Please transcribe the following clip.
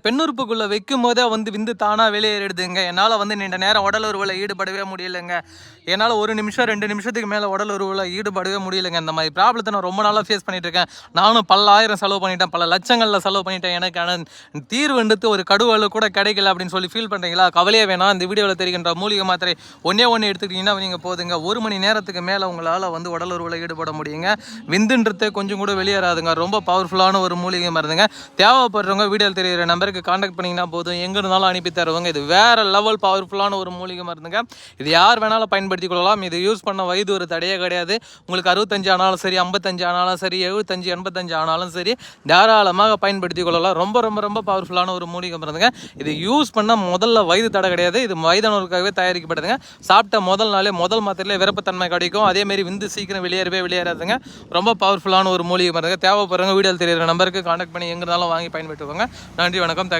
பெண்ணுறுப்புக்குள்ளே வைக்கும் போதே விந்து தானாக வெளியேறிடுதுங்க. என்னால் நீண்ட நேரம் உடல் உறவில் ஈடுபடவே முடியலைங்க. என்னால் 1 நிமிஷம் 2 நிமிஷத்துக்கு மேலே உடல் உறவில் ஈடுபடவே முடியலைங்க. இந்த மாதிரி ப்ராப்ளத்தை நான் ரொம்ப நாளாக ஃபேஸ் பண்ணிட்டு இருக்கேன். நானும் பல ஆயிரம் செலவு பண்ணிட்டேன், பல லட்சங்களில் செலவு பண்ணிட்டேன். எனக்கான தீர்வுன்றது ஒரு கடுவலு கூட கிடைக்கல அப்படின்னு சொல்லி ஃபீல் பண்ணுறீங்களா? கவலையே வேணாம். இந்த வீடியோவில் தெரிகின்ற மூலிகை மாத்திரை ஒன்றே எடுத்துக்கிட்டிங்கன்னா நீங்கள் போதுங்க. 1 மணி நேரத்துக்கு மேலே உங்களால் உடல் உறவில் ஈடுபட முடியுங்க. விந்துன்றதே கொஞ்சம் கூட வெளியேறாதுங்க. ரொம்ப பவர்ஃபுல்லான ஒரு மூலிகை மருந்துங்க. தேவைப்படுறவங்க வீடியோவில் தெரிகிற நம்பருக்கு கான்டாக்ட் பண்ணிங்கன்னா போதும், எங்கே இருந்தாலும் அனுப்பி தருவாங்க. இது வேறு லெவல் பவர்ஃபுல்லான ஒரு மூலிகை மருந்துங்க. இது யார் வேணாலும் பயன்படுத்திக் கொள்ளலாம். இது யூஸ் பண்ண வயது ஒரு தடையே கிடையாது. உங்களுக்கு 65 ஆனாலும் சரி, 55 ஆனாலும் சரி, 75 85 ஆனாலும் சரி, தாராளமாக பயன்படுத்திக் கொள்ளலாம். ரொம்ப ரொம்ப ரொம்ப பவர்ஃபுல்லான ஒரு மூலிகை மருந்துங்க. இது யூஸ் பண்ண முதல்ல வயது தடை கிடையாது. இது வயதானவர்களுக்காகவே தயாரிக்கப்படுதுங்க. சாப்பிட்ட முதல் நாளே முதல் மாத்திரையிலே விருப்பத்தன்மை கிடைக்கும். அதேமாரி விந்து சீக்கிரம் வெளியேறாதுங்க. ரொம்ப பவர்ஃபுல்லான ஒரு மூலிகை மருந்துங்க. தேவைப்படுறவங்க வீடியோவில் தெரிகிற நம்பருக்கு கான்டாக்ட் பண்ணி எங்கே இருந்தாலும் வாங்கி பயன்படுத்துவாங்க. நன்றி, வணக்கம்.